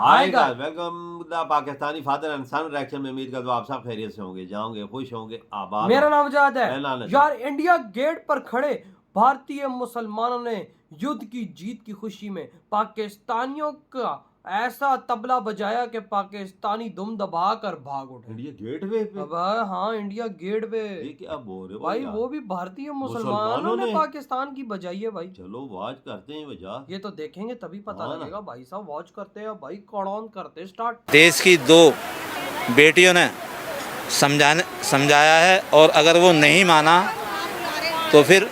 आएगा। Welcome the Pakistani father and son reaction में उम्मीद करता हूँ आप सब खैरियत से होंगे, जाओगे, खुश होंगे, आबाद। मेरा नाम आजाद है ऐलान है। यार। इंडिया गेट पर खड़े भारतीय मुसलमानों ने युद्ध की जीत की खुशी में पाकिस्तानियों का ऐसा तबला बजाया कि पाकिस्तानी दुम दबा कर भाग उठे। इंडिया गेट वे पे अब हाँ, इंडिया गेट पे ये क्या बोल रहे हो भाई, यार? वो भी भारतीय मुसलमानों मुसलमानों ने ने पाकिस्तान की बजाई है भाई। चलो वॉच करते हैं वजह। ये तो देखेंगे तभी पता हाँ ना। लगेगा भाई साहब। वॉच करते हैं भाई, कौन करते स्टार्ट। देश की दो बेटियों ने समझाया है, और अगर वो नहीं माना तो फिर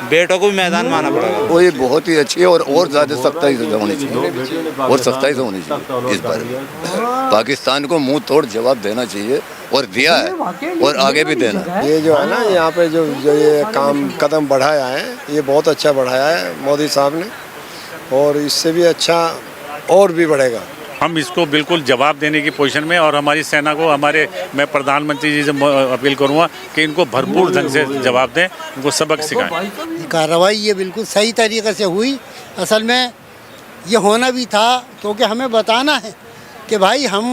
बेटों को भी मैदान में आना पड़ेगा। वो ये बहुत ही अच्छी है और ज़्यादा सख्ताई से होनी चाहिए और सख्ताई से होनी चाहिए। इस बारे में पाकिस्तान को मुंह तोड़ जवाब देना चाहिए और दिया है और आगे भी देना है। ये जो है ना, यहाँ पे जो ये काम कदम बढ़ाया है, ये बहुत अच्छा बढ़ाया है मोदी साहब ने, और इससे भी अच्छा और भी बढ़ेगा। हम इसको बिल्कुल जवाब देने की पोजीशन में, और हमारी सेना को मैं प्रधानमंत्री जी से अपील करूंगा कि इनको भरपूर ढंग से जवाब दें, इनको सबक सिखाएं। कार्रवाई ये बिल्कुल सही तरीके से हुई। असल में ये होना भी था, क्योंकि हमें बताना है कि भाई हम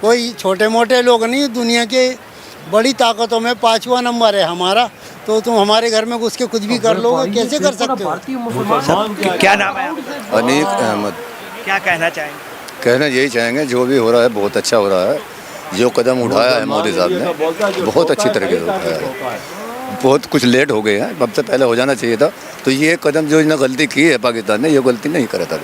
कोई छोटे मोटे लोग नहीं, दुनिया के बड़ी ताकतों में 5वां नंबर है हमारा, तो तुम हमारे घर में घुस के कुछ भी कर लोगे, कैसे कर सकते हो? क्या नाम है? अनीक अहमद। क्या कहना चाहेंगे? कहना यही चाहेंगे, जो भी हो रहा है बहुत अच्छा हो रहा है। जो कदम उठाया है मोदी साहब ने बहुत अच्छी तरीके से उठाया है। बहुत कुछ लेट हो गए हैं, अब से पहले हो जाना चाहिए था। तो ये कदम जो इन्हें गलती की है पाकिस्तान ने, ये गलती नहीं करा था।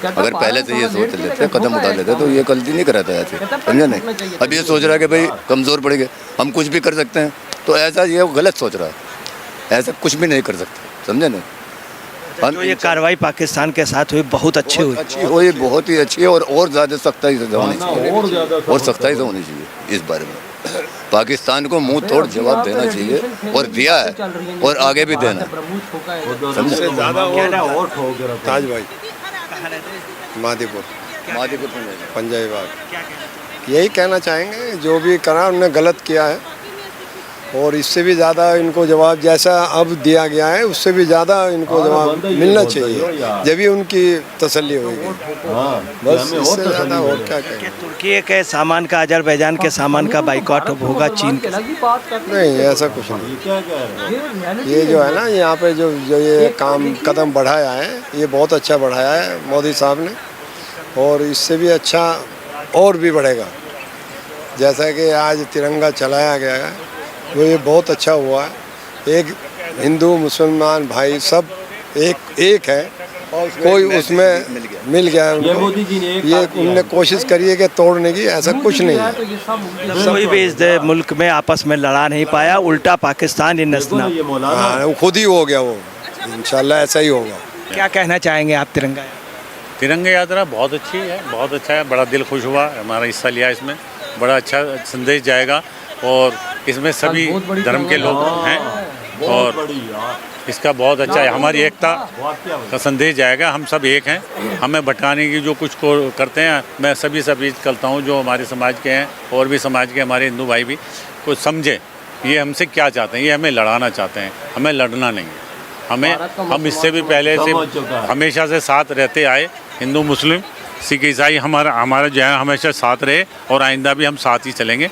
अगर पहले से ये सोच लेते, कदम उठा लेते, तो ये गलती नहीं कराता ऐसे, समझे नहीं। अब ये सोच रहा है कि भाई कमज़ोर पड़ गए, हम कुछ भी कर सकते हैं, तो ऐसा ये गलत सोच रहा है। ऐसा कुछ भी नहीं कर सकते, समझे नहीं। जो ये कार्रवाई पाकिस्तान के साथ हुई बहुत अच्छी हुई, बहुत ही अच्छी है और ज़्यादा सख्ताई से होनी चाहिए और सख्ताई से होनी चाहिए। इस बारे में पाकिस्तान को मुंह तोड़ जवाब देना चाहिए और दिया है और आगे भी देना है। सबसे ज़्यादा और ताज भाई मादीपुर पंजाबी बाग। यही कहना चाहेंगे, जो भी करा उन्होंने गलत किया है, और इससे भी ज़्यादा इनको जवाब जैसा अब दिया गया है उससे भी ज़्यादा इनको जवाब मिलना चाहिए, जब भी उनकी तसल्ली होगी। बस इससे ज़्यादा और क्या कहें। तुर्की के सामान का, अजरबैजान के सामान का बाइकआउट होगा चीन के? नहीं, ऐसा कुछ नहीं। ये जो है ना, यहाँ पे जो ये काम कदम बढ़ाया है, ये बहुत अच्छा बढ़ाया है मोदी साहब ने, और इससे भी अच्छा और भी बढ़ेगा। जैसा कि आज तिरंगा चलाया गया है, वो ये बहुत अच्छा हुआ है। एक हिंदू मुसलमान भाई सब एक है, कोई उसमें मिल गया है उनको। ये उनने कोशिश करी है कि तोड़ने की, ऐसा कुछ नहीं है। कोई भी इस मुल्क में आपस में लड़ा नहीं पाया, उल्टा पाकिस्तान हाँ, खुद ही हो गया वो। इंशाल्लाह ऐसा ही होगा। क्या कहना चाहेंगे आप? तिरंगा यात्रा बहुत अच्छी है, बहुत अच्छा है, बड़ा दिल खुश हुआ, हमारा हिस्सा लिया इसमें, बड़ा अच्छा संदेश जाएगा, और इसमें सभी धर्म के लोग हैं, और इसका बहुत अच्छा है, हमारी एकता का संदेश जाएगा। हम सब एक हैं, हमें भटकाने की जो कुछ को करते हैं, मैं सभी से अपील करता हूं, जो हमारे समाज के हैं और भी समाज के हमारे हिंदू भाई भी कुछ समझे, ये हमसे क्या चाहते हैं। ये हमें लड़ाना चाहते हैं, हमें लड़ना नहीं है। हम इससे भी पहले से हमेशा से साथ रहते आए, हिंदू मुस्लिम सिख ईसाई हमारा जो है हमेशा साथ रहे, और आइंदा भी हम साथ ही चलेंगे।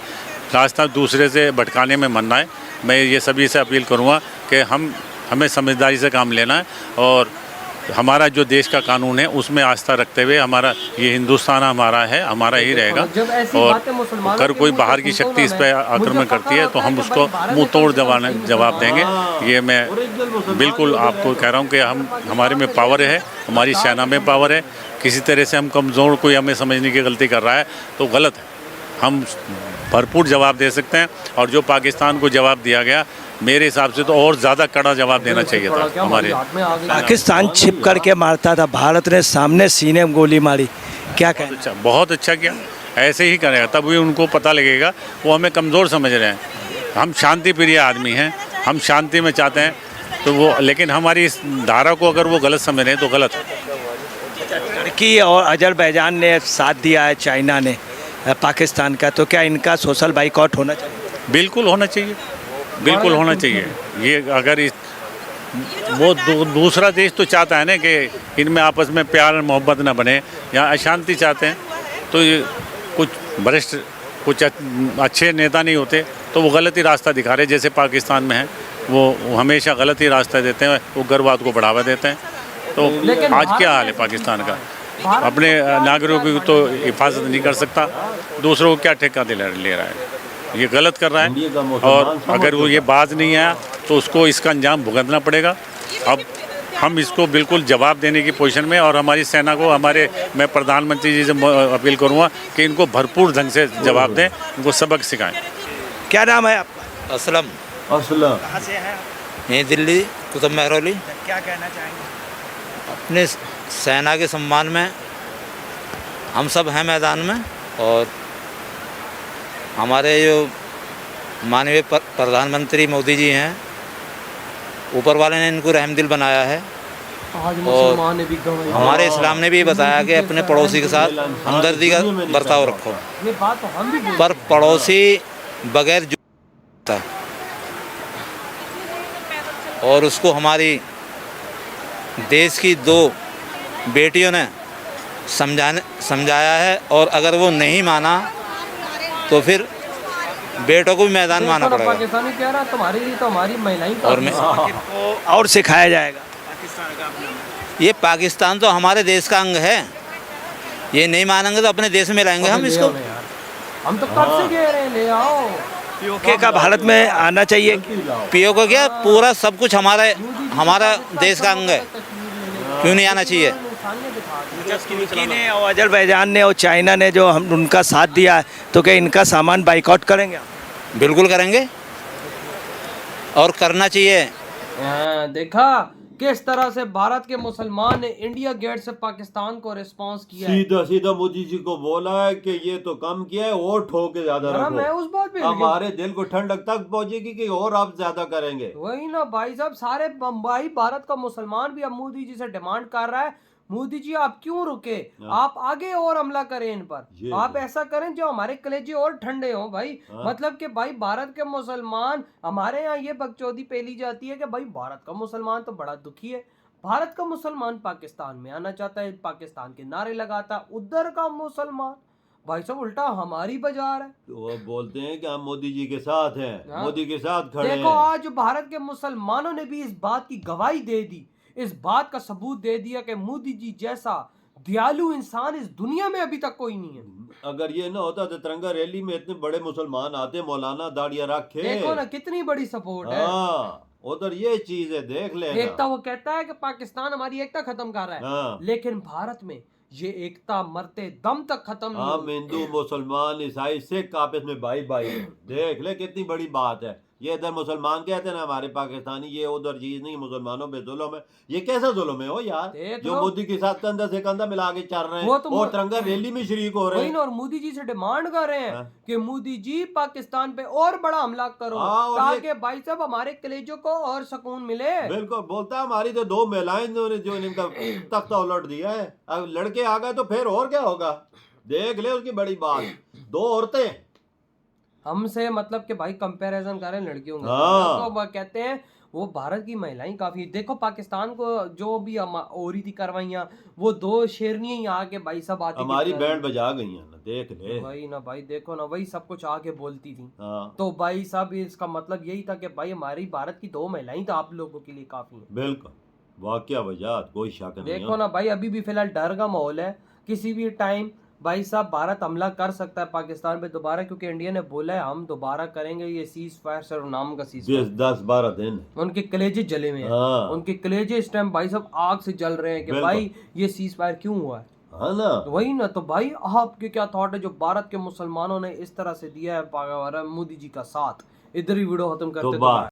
रास्ता दूसरे से भटकाने में मन ना है। मैं ये सभी से अपील करूँगा कि हमें समझदारी से काम लेना है, और हमारा जो देश का कानून है उसमें आस्था रखते हुए, हमारा ये हिंदुस्तान हमारा है, हमारा ही रहेगा। और अगर कोई बाहर की शक्ति इस पर आक्रमण करती है तो हम उसको मुंह तोड़ जवाब देंगे। ये मैं बिल्कुल आपको कह रहा हूँ कि हमारे में पावर है, हमारी सेना में पावर है। किसी तरह से हम कमज़ोर, कोई हमें समझने की गलती कर रहा है तो गलत है। हम भरपूर जवाब दे सकते हैं, और जो पाकिस्तान को जवाब दिया गया, मेरे हिसाब से तो और ज़्यादा कड़ा जवाब देना चाहिए था। हमारे पाकिस्तान छिप करके मारता था, भारत ने सामने सीने में गोली मारी। क्या कहना? अच्छा, बहुत अच्छा किया, ऐसे ही करेगा तब भी उनको पता लगेगा वो हमें कमज़ोर समझ रहे हैं। हम शांति प्रिय आदमी हैं, हम शांति में चाहते हैं, तो वो, लेकिन हमारी इस धारा को अगर वो गलत समझ रहे हैं तो गलत है। तुर्की और अजरबैजान ने साथ दिया है चाइना ने पाकिस्तान का, तो क्या इनका सोशल बाइकआउट होना चाहिए? बिल्कुल होना चाहिए, बिल्कुल होना चाहिए। ये अगर वो दूसरा देश तो चाहता है ना कि इनमें आपस में प्यार और मोहब्बत ना बने, यहाँ अशांति चाहते हैं। तो ये कुछ वरिष्ठ कुछ अच्छे नेता नहीं होते तो वो गलत ही रास्ता दिखा रहे, जैसे पाकिस्तान में है वो हमेशा गलत ही रास्ता देते हैं, वो उग्रवाद को बढ़ावा देते हैं। तो आज क्या हाल है पाकिस्तान का, अपने नागरिकों की तो हिफाजत नहीं कर सकता, दूसरों को क्या ठेका ले रहा है, ये गलत कर रहा है। और अगर वो ये बाज नहीं आया तो उसको इसका अंजाम भुगतना पड़ेगा। अब हम इसको बिल्कुल जवाब देने की पोजीशन में, और हमारी सेना को मैं प्रधानमंत्री जी से अपील करूँगा कि इनको भरपूर ढंग से जवाब दें, इनको सबक सिखाएं। क्या नाम है आपका? असलम। असलम कहाँ से हैं आप? यहीं दिल्ली कुतुब महरौली। क्या कहना चाहेंगे? अपने सेना के सम्मान में हम सब हैं मैदान में, और हमारे जो माननीय प्रधानमंत्री मोदी जी हैं, ऊपर वाले ने इनको रहमदिल बनाया है। आज मुसलमान ने भी गवाही, हमारे इस्लाम ने भी बताया कि अपने पड़ोसी के साथ हमदर्दी का बर्ताव रखो, ये बात तो हम भी बोलते पर पड़ोसी बगैर जो और उसको हमारी देश की 2 बेटियों ने समझाया है, और अगर वो नहीं माना तो फिर बेटों को भी मैदान में आना पड़ेगा। पाकिस्तानी कह रहा तुम्हारे लिए तो हमारी महिलाएं और मैं और सिखाया जाएगा पाकिस्तान का अपना। ये पाकिस्तान तो हमारे देश का अंग है, ये नहीं मानेंगे तो अपने देश में लाएंगे हम इसको। हम तो कब से कह रहे हैं ले आओ। पीओके का भारत में आना चाहिए। पीओके क्या, पूरा सब कुछ हमारा देश का अंग है, क्यों नहीं आना चाहिए। तुर्की ने और अजरबैजान ने और चाइना ने जो हम उनका साथ दिया है, तो क्या इनका सामान बाइकआउट करेंगे? बिल्कुल करेंगे, और करना चाहिए। देखा किस तरह से भारत के मुसलमान ने इंडिया गेट से पाकिस्तान को रिस्पांस किया है। सीधा सीधा मोदी जी को बोला है कि ये तो कम किया है और ठोके ज्यादा रखो। मैं उस बात पे हमारे दिल को ठंडक तक पहुंचेगी कि और आप ज्यादा करेंगे। वही ना भाई साहब, सारे बम्बई भारत का मुसलमान भी अब मोदी जी से डिमांड कर रहा है, मोदी जी आप क्यों रुके, आप आगे और हमला करें इन पर, आप ऐसा करें जो हमारे कलेजे और ठंडे हों भाई। मतलब कि भाई भारत के मुसलमान, हमारे यहाँ ये बकचोदी पेली जाती है कि भाई भारत का मुसलमान तो बड़ा दुखी है, भारत का मुसलमान पाकिस्तान में आना चाहता है, पाकिस्तान के नारे लगाता, उधर का मुसलमान भाई साहब उल्टा हमारी बाजार है। तो वो बोलते हैं कि हम मोदी जी के साथ हैं, मोदी के साथ खड़े हैं। देखो आज भारत के मुसलमानों ने भी इस बात की गवाही दे दी, इस बात का सबूत दे दिया कि मोदी जी जैसा दयालु इंसान इस दुनिया में अभी तक कोई नहीं है। अगर ये ना होता तो तिरंगा रैली में इतने बड़े मुसलमान आते, मौलाना दाढ़ियां रखे। देखो ना कितनी बड़ी सपोर्ट है। उधर ये चीज है, देख ले। एकता, वो कहता है कि पाकिस्तान हमारी एकता खत्म कर रहा है, लेकिन भारत में ये एकता मरते दम तक खत्म नहीं। हम हिंदू मुसलमान ईसाई सिख आपस में भाई भाई, देख ले कितनी बड़ी बात है। ये इधर मुसलमान कहते हैं ना हमारे पाकिस्तानी, ये उधर चीज नहीं, मुसलमानों पे जुल्म है। ये कैसा जुल्म है हो यार, जो मोदी के साथ कंधा से कंधा मिला के चल रहे हैं, और तिरंगा रैली में शरीक हो रहे हैं, और मोदी जी से डिमांड कर रहे हैं कि मोदी जी पाकिस्तान पे और बड़ा हमला करो, ताकि भाई साहब हमारे कलेजों को और सुकून मिले। बिल्कुल बोलता है, हमारी तो 2 महिलाएं जो इनका तख्ता उलट दिया है, अब लड़के आ गए तो फिर और क्या होगा। देख ले उसकी बड़ी बात, 2 औरतें हमसे मतलब कि भाई कंपैरिजन कर रहे हैं लड़कियों का, तो कहते हैं वो भारत की महिलाएं काफी। देखो पाकिस्तान को जो भी हो रही थी कार्रवाइयाँ, वो 2 शेरनियां ही आके भाई सब आती, हमारी बैंड बजा गई है ना, देख ले भाई ना भाई, देखो ना वही सब कुछ आके बोलती थी। तो भाई साहब इसका मतलब यही था कि भाई हमारी भारत की 2 महिलाएं तो आप लोगों के लिए काफी है। बिल्कुल वाकया वजह, कोई शक नहीं। देखो ना भाई अभी भी फिलहाल डर का माहौल है, किसी भी टाइम भाई साहब भारत हमला कर सकता है पाकिस्तान पे दोबारा, क्योंकि इंडिया ने बोला है हम दोबारा करेंगे ये सीज फायर सर नाम का सीज फायर। 10-12 दिन उनके कलेजे जले हुए हैं, उनके कलेजे इस टाइम भाई साहब आग से जल रहे हैं कि भाई ये सीज फायर क्यों हुआ है ना। वही ना, तो भाई आपके क्या थॉट है जो भारत के मुसलमानों ने इस तरह से दिया है मोदी जी का साथ। इधर ही वीडियो खत्म करते हैं।